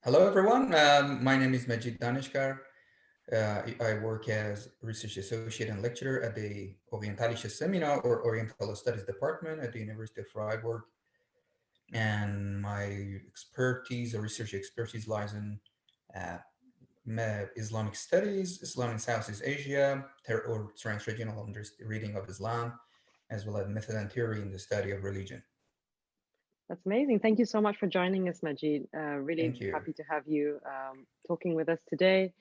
Hello, everyone. My name is Majid Daneshgar. I work as research associate and lecturer at the Orientalische Seminar or Oriental Studies Department at the University of Freiburg. And my expertise or research expertise lies in uh, Islamic studies, Islam in Southeast Asia, or trans-regional reading of Islam, as well as method and theory in the study of religion. That's amazing. Thank you so much for joining us, Majid. Really Thank you. happy to have you talking with us today.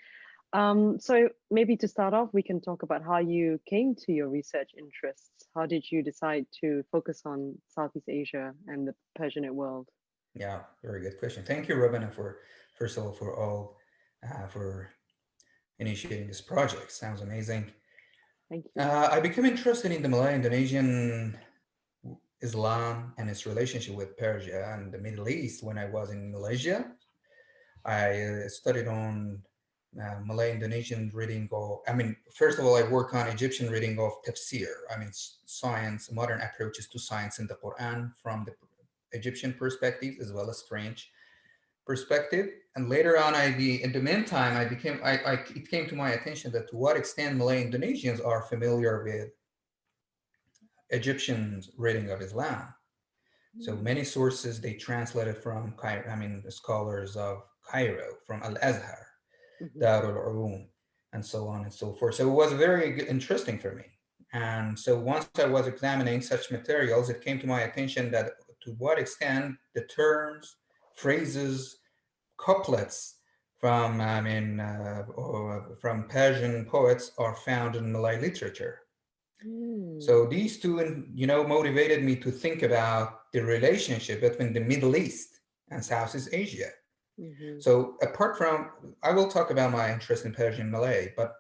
So maybe to start off, we can talk about how you came to your research interests. How did you decide to focus on Southeast Asia and the Persianate world? Yeah, very good question. Thank you, Robin, for first of all for initiating this project. Sounds amazing. Thank you. I became interested in the Malay-Indonesian Islam and its relationship with Persia and the Middle East when I was in Malaysia. I studied on Malay-Indonesian reading of, first of all, I work on Egyptian reading of tafsir. Science, modern approaches to science in the Quran from the Egyptian perspective as well as French perspective. And later on, in the meantime, it came to my attention that to what extent Malay Indonesians are familiar with Egyptian reading of Islam. So many sources they translated from Cairo, the scholars of Cairo, from Al Azhar, Mhm. Darul Ulum, and so on and so forth. So it was very interesting for me. And so once I was examining such materials, it came to my attention that to what extent the terms, phrases, couplets from from Persian poets are found in Malay literature. Mm. So these two, motivated me to think about the relationship between the Middle East and Southeast Asia. Mhm. So apart from, I will talk about my interest in Persian Malay, but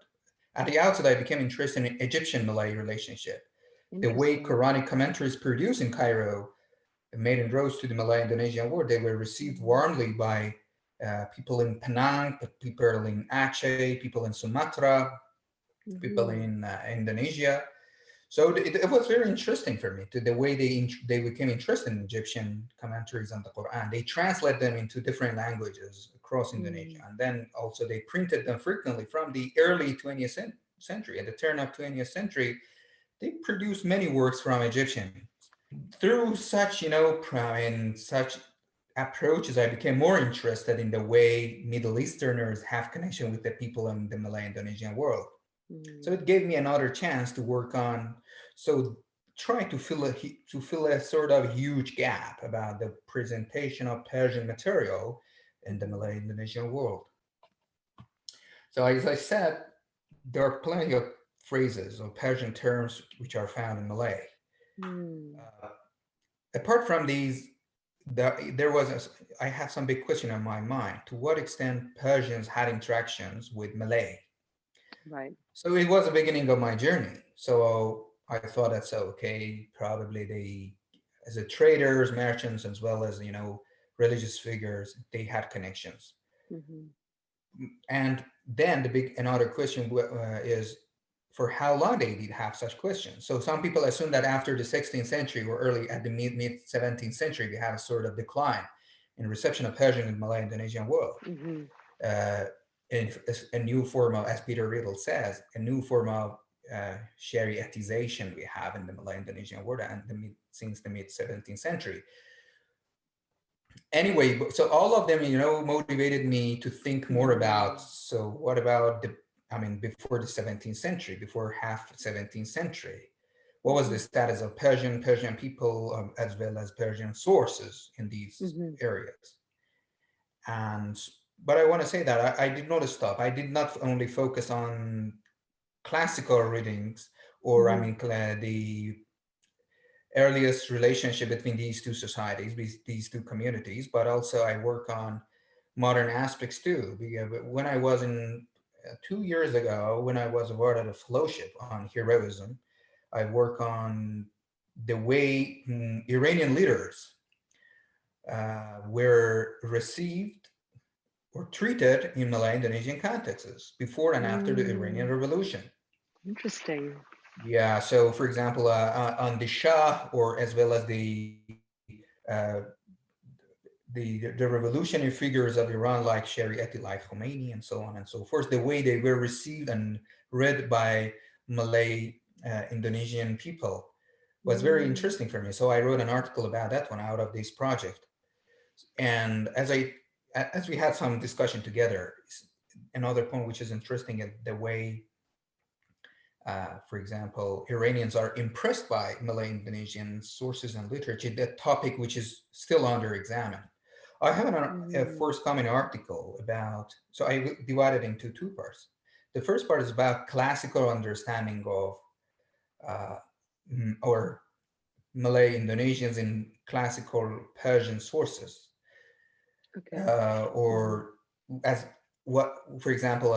at the outset, I became interested in Egyptian Malay relationship. The way Interesting. Quranic commentaries produced in Cairo made inroads to the Malay-Indonesian world. They were received warmly by people in Penang, people in Aceh, people in Sumatra, people Mhm. in Indonesia. So it was very interesting for me to the way they became interested in Egyptian commentaries on the Quran. They translate them into different languages across Indonesia, Mm. and then also they printed them frequently from the early 20th century. At the turn of 20th century, they produced many works from Egyptian. Through such, such approaches, I became more interested in the way Middle Easterners have connection with the people in the Malay-Indonesian world. So Mm. it gave me another chance to work on, so try to fill a sort of huge gap about the presentation of Persian material in the Mhm. Malay-Indonesian world. So as I said, there are plenty of phrases or Persian terms which are found in Malay. Mm. Uh, Apart from these, there was I have some big question on my mind. To what extent Persians had interactions with Malay? Right. So it was the beginning of my journey. So I thought that's okay. Probably they, as a traders, merchants, as well as religious figures, they had connections. Mhm. And then the big another question is for how long they did have such questions. So some people assume that after the 16th century or early at the mid 17th century, we had a sort of decline in reception of Persian and Malay Indonesian world. Mhm. Uh, in a new form of, as Peter Riddle says, a new form of Shariatization we have in the Malay Indonesian world and since the mid 17th century. Anyway, so all of them, motivated me to think more about, Mm. so what about before the 17th century, before half 17th century, what was the Mhm. status of Persian people as well as Persian sources in these Mhm. areas? And but I want to say that I did not stop. I did not only focus on classical readings or Mhm. the earliest relationship between these two societies, these two communities, but also I work on modern aspects too. When I was in 2 years ago, when I was awarded a fellowship on heroism, I work on the way Iranian leaders were received or treated in Malay Indonesian contexts before and after the Iranian Mm. Revolution. Interesting. Yeah, so for example, on the Shah or as well as the the revolutionary figures of Iran, like Shariati, like Khomeini, and so on and so forth, the way they were received and read by Malay Indonesian people was very interesting for me. So I wrote an article about that one out of this project. And as we had some discussion together, another point which is interesting is the way, for example, Iranians are impressed by Malay-Indonesian sources and literature, that topic which is still under examined. I have a forthcoming article about, so I divided into two parts. The first part is about classical understanding of uh, or Malay Indonesians in classical Persian sources, Okay. or as what, for example,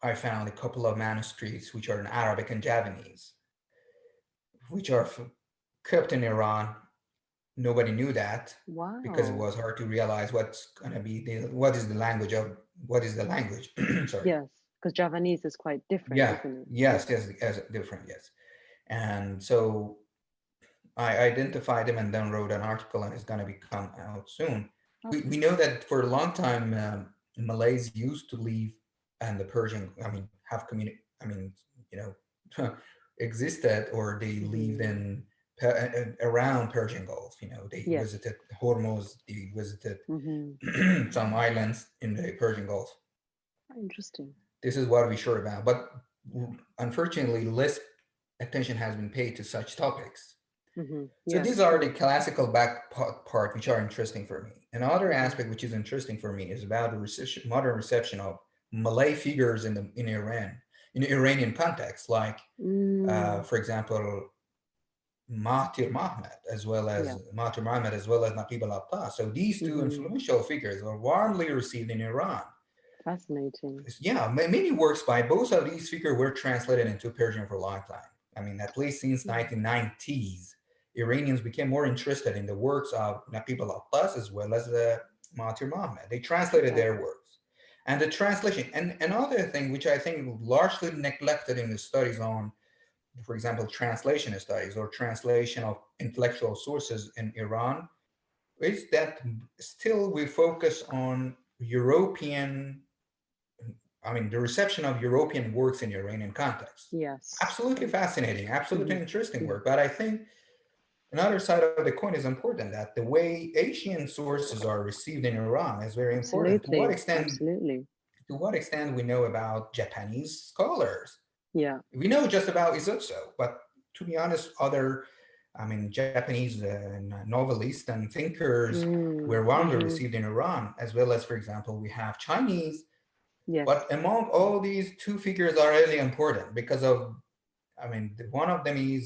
I found a couple of manuscripts which are in Arabic and Javanese, which are kept in Iran. Nobody knew that because it Wow. was hard to realize what's going to be what is the language of what is the language. Sorry. Yes, because Javanese is quite different, Yeah. isn't it? Yes. Yes. As different. Yes. And so I identified them and then wrote an article, and it's going to be come out soon. We know that for a long time, Malays used to live, and the Persian, I mean, have I mean, you know, existed, or they lived in around Persian Gulf. You know, they Yes. visited Hormuz, they visited Mm-hmm. some islands in the Persian Gulf. Interesting. This is what we're sure about, but unfortunately, less attention has been paid to such topics. So Yes, these are the true. classical back part, which are interesting for me. Another Mm-hmm. aspect which is interesting for me is about the modern reception of Malay figures in Iran, in the Iranian context, like, Mm, for example, yeah. Mahathir Mohamad, as well as Naqib al-Attas. So these two Mm-hmm. influential figures were warmly received in Iran. Fascinating. Yeah, many works by both of these figures were translated into Persian for a long time. I mean, at least since Mm. 1990s, Iranians became more interested in the works of Naqib al-Attas as well as the Mahathir Mohamad. They translated Wow. their works. And the translation, and another thing which I think largely neglected in the studies on, for example, translation studies or translation of intellectual sources in Iran, is that still we focus on European, I mean, the reception of European works in Iranian context. Yes. Absolutely fascinating, absolutely Mm-hmm. interesting Mm. work. But I think another side of the coin is important, that the way Asian sources are received in Iran is very important. Absolutely. Absolutely. To what extent we know about Japanese scholars? Yeah. We know just about Izutsu, but to be honest, other, I mean, Japanese novelists and thinkers were warmly Mm-hmm. received in Iran, as well as, for example, we have Chinese. Yes. But among all these, two figures are really important because of, I mean, one of them is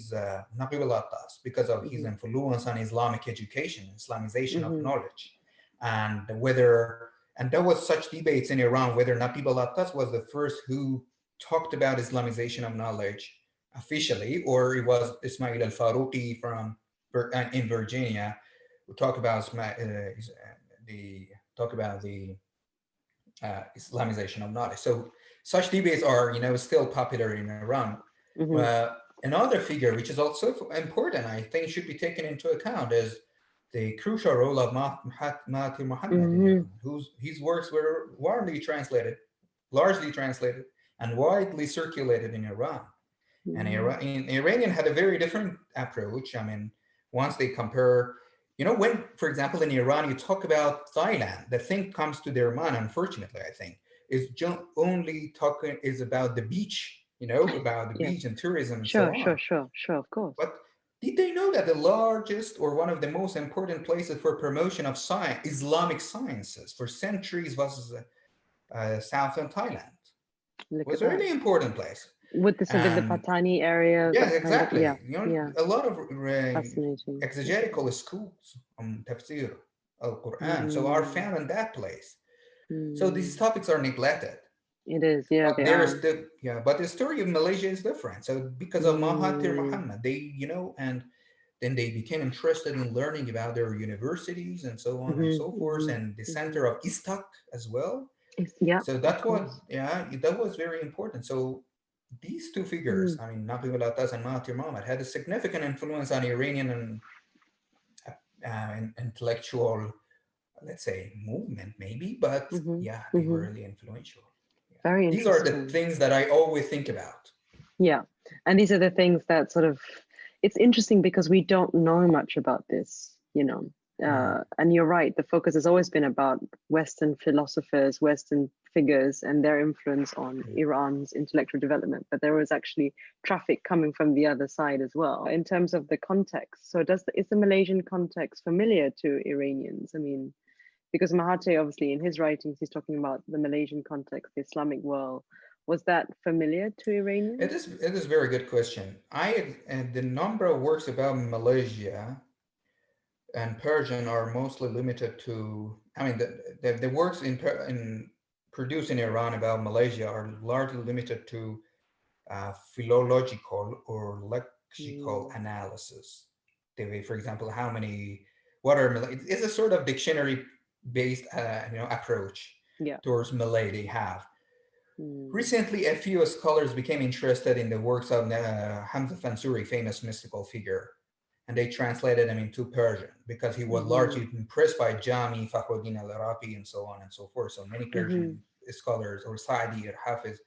Naqib al-Attas, because of his Mm-hmm. influence on Islamic education, Islamization of Mm-hmm. knowledge, and whether, and there was such debates in Iran whether Naqib al-Attas was the first who talked about Islamization of knowledge officially, or it was Ismail al-Faruqi from in Virginia, who the talk about the Islamization of knowledge. So such debates are, still popular in Iran. Mm-hmm. Another figure, which is also important, I think, should be taken into account, is the crucial role of Mahathir Mohamad in Mm-hmm. Iran, his works were largely translated, and widely circulated in Iran. And Iranian had a very different approach. I mean, once they compare, when, for example, in Iran, you talk about Thailand, the thing comes to their mind, unfortunately, I think, is only talking is about the beach, about the Yes. beach and tourism and so Sure, sure, on. sure, sure, of course. But did they know that the largest or one of the most important places for promotion of science, Islamic sciences, for centuries was southern Thailand? It Look at was a that. really important place. Would this have been the And Patani area, yeah, that kind of, yeah, exactly. yeah, A lot of fascinating. exegetical schools on tafsir al-Quran, so are Mm, found in that place. So these mm. topics are neglected. It is, yeah, But they are. but the story of Malaysia is different. So because of Mahathir Mm, Mohamad, and then they became interested in learning about their universities and so on and mm-hmm, so forth, mm-hmm, and the mm-hmm. center of Istak as well. Yeah, So of that was, course. yeah, that was very important. So these two figures, Mm, I mean, Naqib al-Attas and Mahathir Mohamad, had a significant influence on Iranian and intellectual let's say, movement, maybe, but Mm-hmm. yeah, they were Mm-hmm. really influential. Yeah. Very These are the interesting. things that I always think about. Yeah. And these are the things that sort of, it's interesting because we don't know much about this, you know. Mm. And you're right, the focus has always been about Western philosophers, Western figures, and their influence on Iran's intellectual development. But there was actually traffic coming from the other side as well. In terms of the context, so is the Malaysian context familiar to Iranians? I mean, because Mahathir, obviously, in his writings, he's talking about the Malaysian context, the Islamic world. Was that familiar to It Iranians? is a very good question. And the number of works about Malaysia and Persian are mostly limited to. I mean, the works in produced in Iran about Malaysia are largely limited to philological or lexical Mm, analysis. For example, what are Malay? It's a sort of dictionary based, approach yeah. towards Malay they have. Mm, Recently, a few scholars became interested in the works of Hamza Fansuri, famous mystical figure, and they translated them into Persian because he was mm-hmm, largely impressed by Jami, Fakhruddin al-Arabi, and so on and so forth. So many mm-hmm, Persian scholars, or Saadi or Hafiz,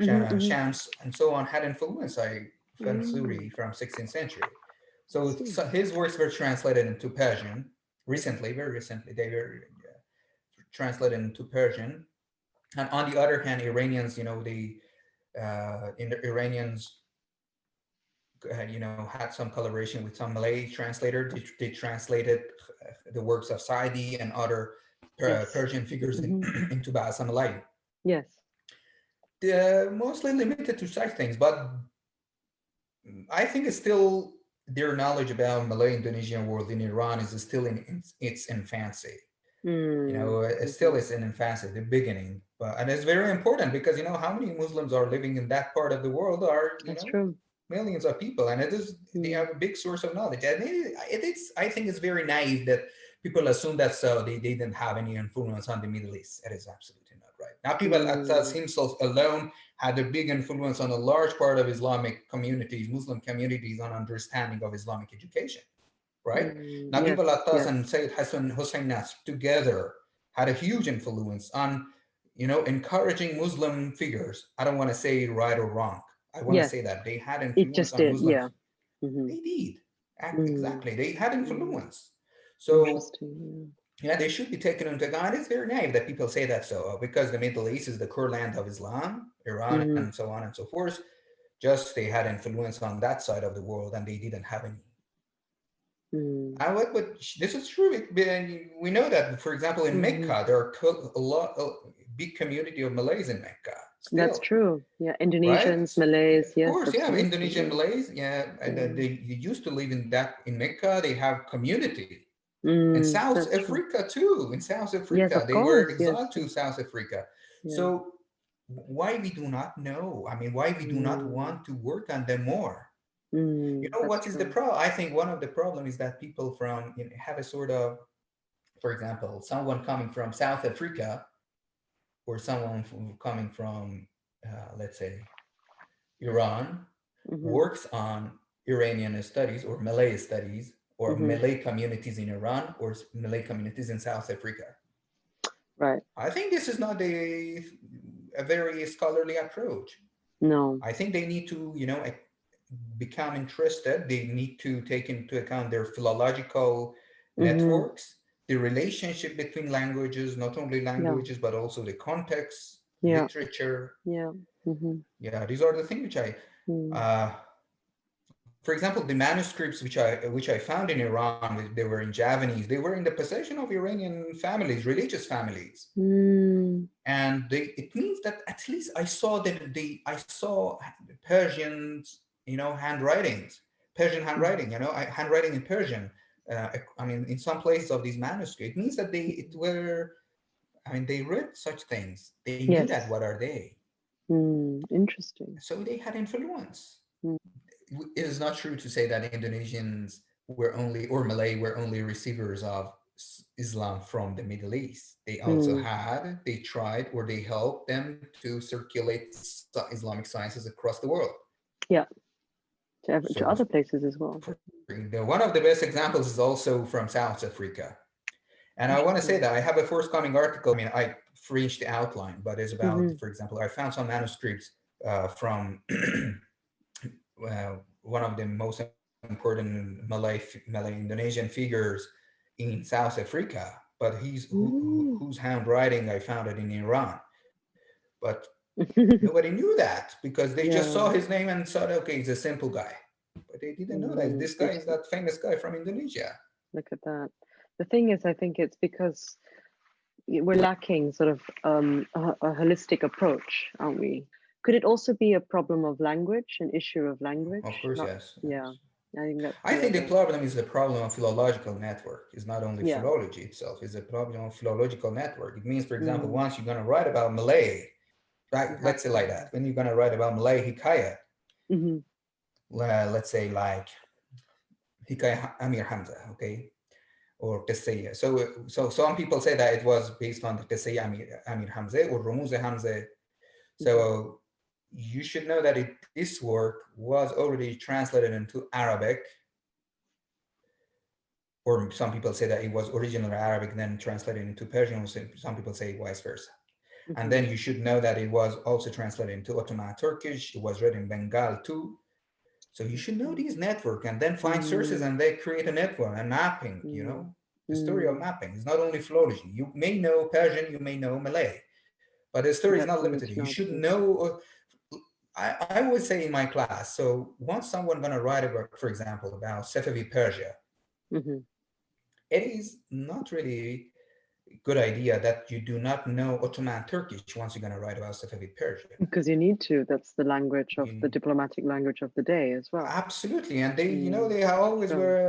mm-hmm, Shams, and so on, had influenced by mm-hmm. Fansuri from 16th century. I So, see. his works were translated into Persian recently, very recently. They were translated into Persian. And on the other hand, Iranians, in the Iranians, had some collaboration with some Malay translator. They translated the works of Saidi and other Yes. Persian figures Mm-hmm. into Bahasa Malay. Yes. They're mostly limited to such things, but I think it's still their knowledge about Malay-Indonesian world in Iran is still in its infancy. Mm, It still mm-hmm. is in infancy, the beginning. But and it's very important because how many Muslims are living in that part of the world are That's true. millions of people, and they Mm, have a big source of knowledge. And it's I think it's very naive that people assume that they didn't have any influence on the Middle East. It is absolutely not right. Now, people as mm, himself alone had a big influence on a large part of Islamic communities, Muslim communities, on understanding of Islamic education, right? mm, Now, yes. people like us Yes. and Sayyid Hassan Hussein Nasr together had a huge influence on, encouraging Muslim figures. I don't want to say right or wrong. I want to Yes. say that they had It influence just on did. Yeah. Muslims. Mm-hmm. They did. Mm, Exactly. They had mm. influence. So, Interesting. yeah, they should be taken into account. It's very naive that people say that because the Middle East is the core land of Islam, Yeah. Iran, Mm-hmm. and so on and so forth. Just they had influence on that side of the world and they didn't have any. Mm, But this is true. We know that, for example, in mm-hmm. Mecca, there are a big community of Malays in Mecca That's still, true. Yeah. right? Indonesians, Yeah, Malays. of Yes, course, yeah, absolutely. Indonesian Yeah. Malays, yeah, and Yeah. they used to live in Mecca. They have community in Mm, South that's true. Africa too. In South Yes, Africa, of they were course. Yes. exiled to South Africa. Yeah. So why we do not know? I mean, why we do not Mm, want to work on them more? that's What is the true. problem? I think one of the problem is that people have a sort of, for example, someone coming from South Africa or someone coming from, let's say, Iran, Mm-hmm. works on Iranian studies or Malay studies or Mm-hmm. Malay communities in Iran or Malay communities in South Africa. Right. I think this is not a very scholarly approach. No. I think they need to, become interested. They need to take into account their philological Mm-hmm. networks, the relationship between languages, not only Yeah. languages, but also the context, Yeah. literature. Yeah. Mm-hmm. Yeah, these are the things which Mm. uh, for example, the manuscripts which I found in Iran, they were in Javanese. They were in the possession of Iranian families, religious families, Mm. and it means that at least I saw Persians, handwritings, Persian Mm. handwriting, handwriting in Persian. I mean, in some places of these manuscripts, it means that they read such things. They knew that Yes. what are they, Mm. Interesting. so they had influence. Mm. It is not true to say that Indonesians or Malay were only receivers of Islam from the Middle East. Mm. They tried, or they helped them to circulate Islamic sciences across the world. Yeah. To So, other places as well. one of the best examples is also from South Africa. And I want to say that I have a forthcoming article. I mean, I fringed the outline, but it's about, Mm-hmm. for example, I found some manuscripts from one of the most important Malay-Indonesian figures in South Africa, but Mm. whose handwriting I found it in Iran. But nobody knew that because they just saw Yeah. his name and thought, okay, he's a simple guy. But they didn't know that Mm. this guy is that famous guy from Indonesia. Look at that. The thing is, I think it's because we're lacking sort of a holistic approach, aren't we? Could it also be a problem of language, an issue of Of language? course, Not, yes. yeah, Yes. I think that's I the think the other. problem is the problem of philological network. It's not only Yeah. philology itself, it's a problem of philological network. It means, for example, Mm. once you're going to write about Malay, right? You have Let's say to. like that. When you're going to write about Malay Hikayat, Mm-hmm. let's say like Hikayat Amir Hamza, okay? Or Qissiyya. So some people say that it was based on the Qissiyya Amir Hamza or Rumuz Hamza. Mm-hmm. So you should know that this work was already translated into Arabic, or some people say that it was originally Arabic, then translated into Persian, or some people say vice versa. And Mm-hmm. then you should know that it was also translated into Ottoman Turkish, it was written in Bengal too. So you should know Okay. these network and then find sources Mm. and they create a network and mapping, Mm. the story of Mm. mapping. It's not only philology. You may know Persian, you may know Malay, but the story is Yep, not you need limited. to You know should too. know, I would say in my class, so once someone gonna write about, for example, about Safavid Persia, Mm-hmm. it is not really a good idea that you do not know Ottoman Turkish once you're gonna write about Safavid Persia. Because you need to. That's the language of the You, diplomatic language of the day as well. absolutely, and they, Mm. they always So, were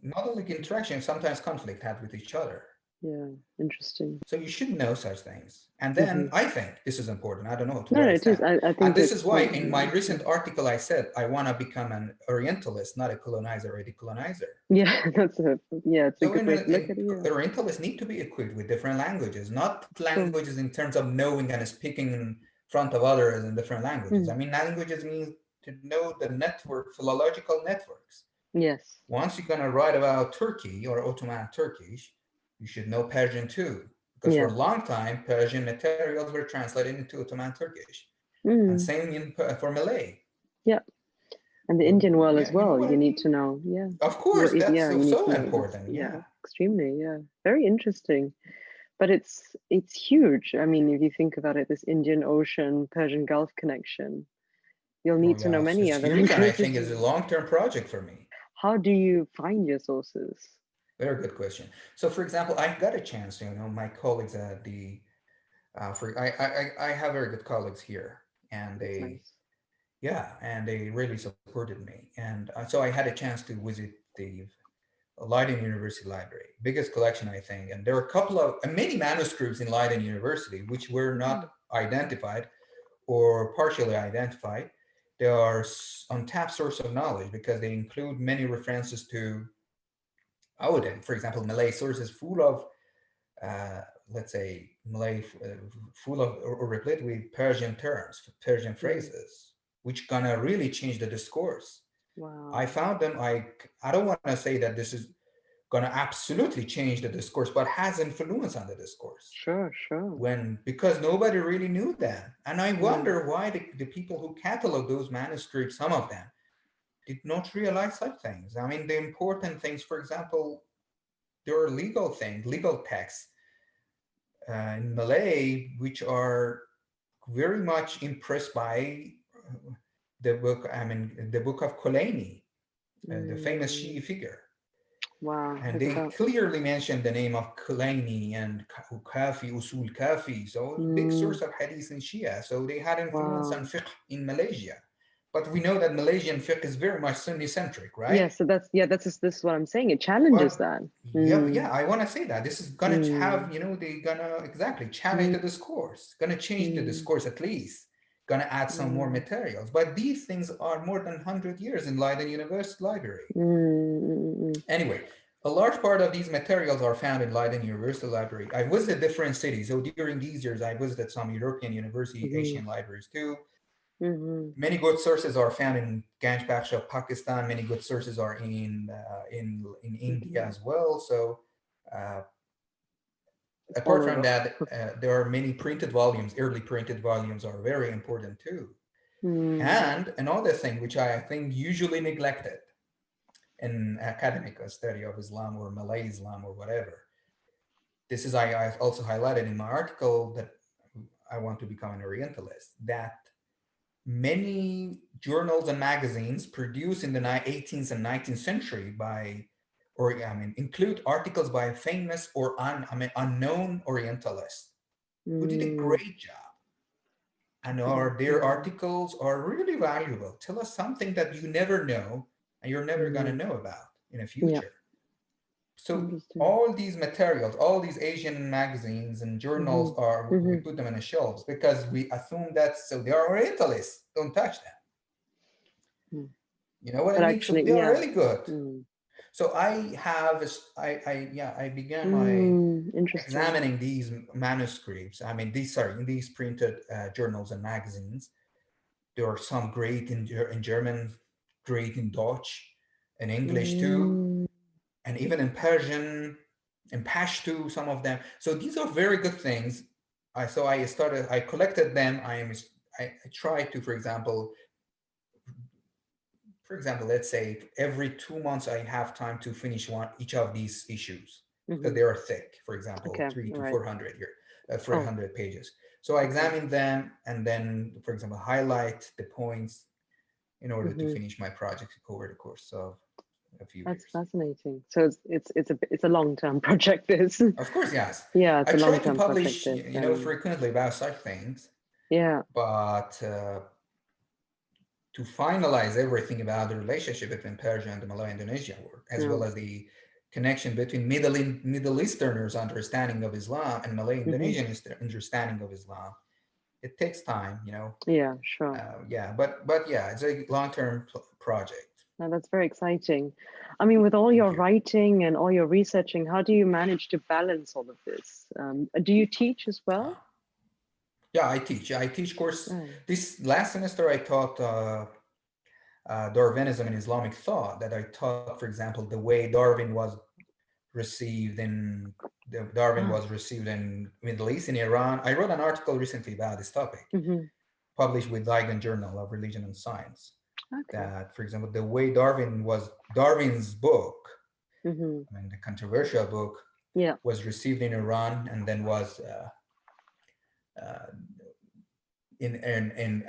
not only interaction, sometimes conflict had with each other. yeah, interesting. So you should know such things. And then Mm-hmm. I think this is important. I don't know to No, what no, it is. extent. I And think this is it's why not. in my recent article I said I want to become an Orientalist, not a colonizer or a decolonizer. Yeah, it's a So good way to look in at it. Yeah, Orientalists need to be equipped with different languages, not sure. languages in terms of knowing and speaking in front of others in different languages. I Mm. mean, languages mean to know the network, philological networks. Yes. Once you're going to write about Turkey or Ottoman Turkish, you should know Persian too, because for Yeah. a long time, Persian materials were translated into Ottoman Turkish, and Mm. same for Malay. Yeah. And the So Indian world yeah, as you know well. what You I need mean? to know. Yeah. Of course, that's Yeah, so, you need so to know this. important. Yeah, Yeah. extremely. Yeah. Very interesting. But it's huge. I mean, if you think about it, this Indian Ocean, Persian Gulf connection, you'll Oh need to know yeah, many it's other huge, and I think languages. it's a long-term project for me. How do you find your sources? Very good question. So, for example, I got a chance. My colleagues at the for I have very good colleagues here, and That's they nice. yeah, and they really supported me. And so I had a chance to visit the Leiden University Library, biggest collection, I think. And there are a couple of many manuscripts in Leiden University which were Mm. not identified or partially identified. They are untapped source of knowledge because they include many references to Odin. For example, Malay sources full of, uh, let's say, Malay, full of or replete with Persian terms, Persian Mm. phrases, which gonna really change the discourse. I Wow. found them. I don't want to say that this is gonna absolutely change the discourse, but has influence on the discourse. Sure, sure. Because nobody really knew that, and I Mm. wonder why the people who catalog those manuscripts, some of them, did not realize such things. I mean, the important things, for example, there are legal things, legal texts in Malay, which are very much impressed by the book. I mean, the book of Khomeini, the famous Mm. Shi'i figure. Wow, And look at they that. clearly mentioned the name of Khomeini and Kafi, Usul Kafi. So big source Mm. of hadith in Shia. So they had influence on Wow. fiqh in Malaysia. But we know that Malaysian fiqh is very much Sunni-centric, Yeah, right? so this is what I'm saying. It challenges But that. yeah, Mm. yeah, I want to say that this is gonna Mm. have, they're gonna exactly challenge Mm. the discourse, gonna change the Mm. discourse at least, gonna add some more Wow. materials. But these things are more than 100 years in Leiden University Library. Mm. Mm. Mm. Anyway, a large part of these materials are found in Leiden University Library. I visited different cities. So during these years, I visited some European university, Mm. Asian libraries too. Mm. Many good sources are found in Ganj Baksha, Pakistan. Many good sources are in Mm. India Mm. as well. So uh, apart follow from it up. that, there are many printed volumes. Early printed volumes are very important too. Mm, And another thing which I think usually neglected in academic study of Islam or Malay Islam or whatever. This is I also highlighted in my article that I want to become an Orientalist, that many journals and magazines produced in the 18th and 19th century by, or I mean, include articles by famous or unknown Orientalists who did a mm, great job. And their mm, articles are really valuable. Tell us something that you never know and you're never going to mm. know about in the Yeah, future. So understood. all these materials, all these Asian magazines and journals Hmm. are, we Hmm. put them on the shelves because we assume that, so they are Orientalists, don't touch them. You know what I But mean? So actually, they are yeah. really good. Mm. So I began my Mm, interesting. examining these manuscripts. I mean, these printed journals and magazines. There are some great in German, great in Dutch, in English too, Mm, and even in Persian, in Pashto, some of them. So these are very good things. I collected them. I tried to, for example, let's say every 2 months I have time to finish each of these issues because hmm. they are thick. For example, Okay, three all to right. 400 here, Oh, 400 pages. So I okay. examine them and then, for example, highlight the points in order to Hmm. finish my project over the course of a few That's years. fascinating. So it's a long-term project. This. Of course, yes. Yeah, it's I a try to long-term project. publish, This. frequently about such things, Yeah. but to finalize everything about the relationship between Persia and the Malay-Indonesian world, as Yeah. well as the connection between Middle Easterners' understanding of Islam and Hmm. Malay-Indonesian understanding of Islam, it takes time. Yeah. Sure. Yeah, but yeah, it's a long-term project. Now that's very exciting. I mean, with all Thank your you. writing and all your researching, how do you manage to balance all of this? Do you teach as well? Yeah, I teach. I teach course. Oh. This last semester, I taught Darwinism and Islamic thought. That I taught, for example, the way received in Darwin Ah. was received in Middle East, in Iran. I wrote an article recently about this topic, Hmm. published with Zigen Journal of Religion and Science. Okay. That, for example, the way Darwin's book, Hmm. I mean, the controversial book, Yeah. was received in Iran and then was uh, in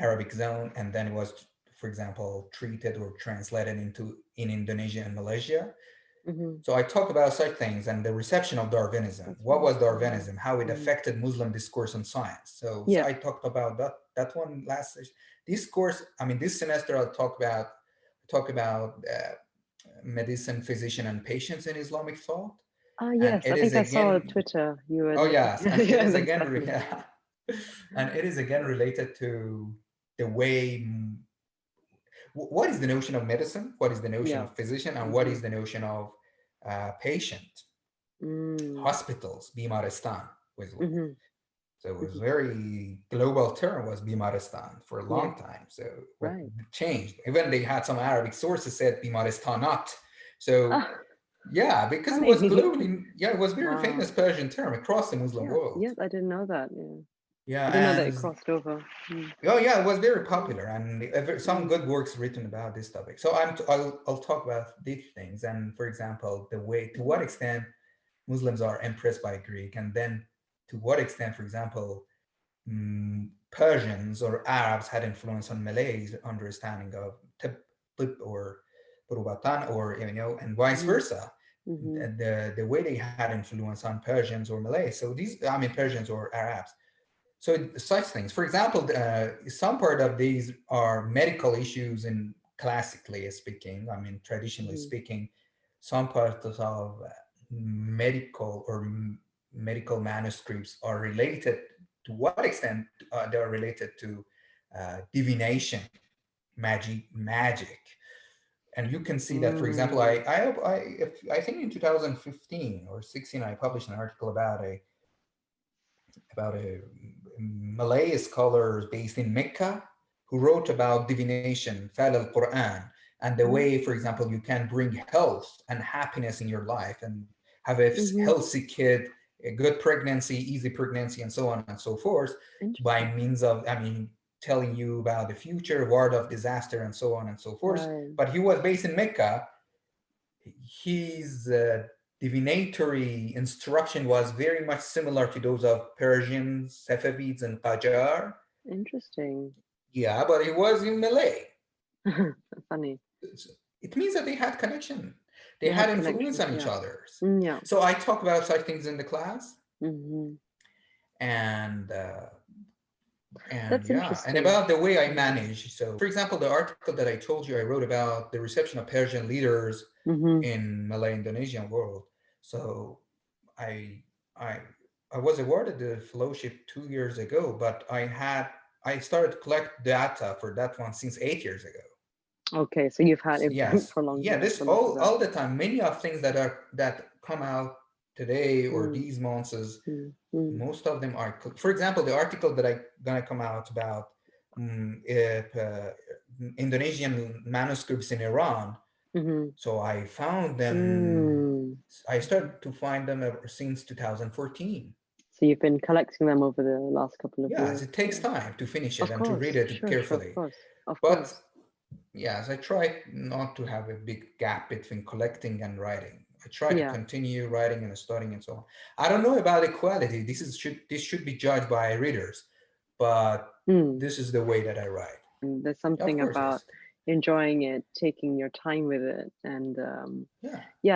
Arabic zone, and then was, for example, treated or translated in Indonesia and Malaysia. Hmm. So I talk about such things and the reception of Darwinism. That's What right. was Hmm. Darwinism? How it Hmm. affected Muslim discourse on science. So Yeah. I talked about that one last session. This course, I mean, this semester I'll talk about medicine, physician, and patients in Islamic thought, Ah, and yes. I it is think I saw on again. Twitter you were Oh looking. yes, and it Yeah, is that's again, fascinating. yeah, and it is again related to the way. What is the notion of medicine? What is the notion Yeah. of physician? And what Hmm. is the notion of patient? Mm. Hospitals, Bimaristan was one. Hmm. So it was Hmm. very global term was Bimaristan for a Yeah. long time. So what Right. changed? Even they had some Arabic sources said Bimaristanat. So Ah, yeah, because it was funny. globally, yeah, it was very famous Wow. Persian term across the Muslim Yes. world. Yes. I didn't know that. Yeah. Yeah, I didn't know that it and crossed over. Mm. oh yeah, it was very Mm. popular, and some Mm. good works written about this topic. So I'll talk about these things, and for example, the way to what extent Muslims are impressed by Greek, and then to what extent, for example, Persians or Arabs had influence on Malays' understanding of Tib or Perubatan, or and vice Mhm. versa. Mhm. The way they had influence on Persians or Malays. So I mean, Persians or Arabs. So such things. For example, some part of these are medical issues, and classically speaking, I mean, traditionally Mhm. speaking, some parts of medical or medical manuscripts are related. To what extent they are related to divination, magic, and you can see that. For example, Mm. I think in 2015 or 16, I published an article about a Malay scholar based in Mecca who wrote about divination, Fal al Quran, and the Mm. way, for example, you can bring health and happiness in your life, and have a healthy kid, a good pregnancy, easy pregnancy, and so on and so forth, by means of, I mean, telling you about the future, word of disaster, and so on and so forth. Right. But he was based in Mecca. His divinatory instruction was very much similar to those of Persians, Safavids, and Qajar. Interesting. Yeah, but he was in Malay. Funny. It means that they had connection. They They had had influence on connections, each yeah. other's. Yeah. So I talk about such things in the class. And That's yeah, and interesting. about the way I manage. So, for example, the article that I told you I wrote about the reception of Persian leaders in Malay-Indonesian world. So, I I I was awarded the fellowship 2 years ago, but I started to collect data for that one since 8 years ago. Okay, so you've had it Yes, for long. yeah, this For most of that. all the time. Many of things that come out today or these months is most of them are, for example, the article that I gonna come out about Indonesian manuscripts in Iran. So I found them. I started to find them ever since 2014. So you've been collecting them over the last couple of years. Yes, it takes time to finish it Of and to course, read it sure, carefully. of course, of But course. yes, I try not to have a big gap between collecting and writing. I try to continue writing and studying and so on. I don't know about equality. This should be judged by readers, but this is the way that I write. And there's something about enjoying it, taking your time with it, and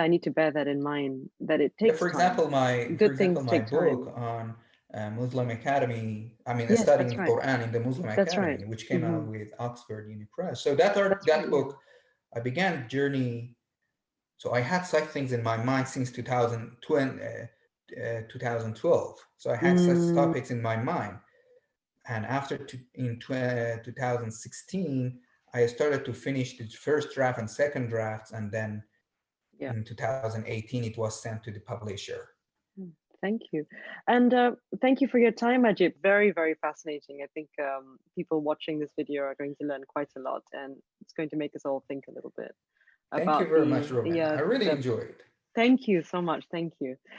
I need to bear that in mind. That it takes for example, time. my book on Muslim Academy. I mean, studying the Quran in the Muslim Academy, which came out with Oxford Uni Press. So that book, I began journey. So I had such things in my mind since 2012. So I had such topics in my mind. And after in 2016, I started to finish the first draft and second drafts. And then in 2018, it was sent to the publisher. Thank you. And thank you for your time, Majid. Very, very fascinating. I think people watching this video are going to learn quite a lot, and it's going to make us all think a little bit. Thank you very much, Robin. I really enjoyed. Thank you so much. Thank you.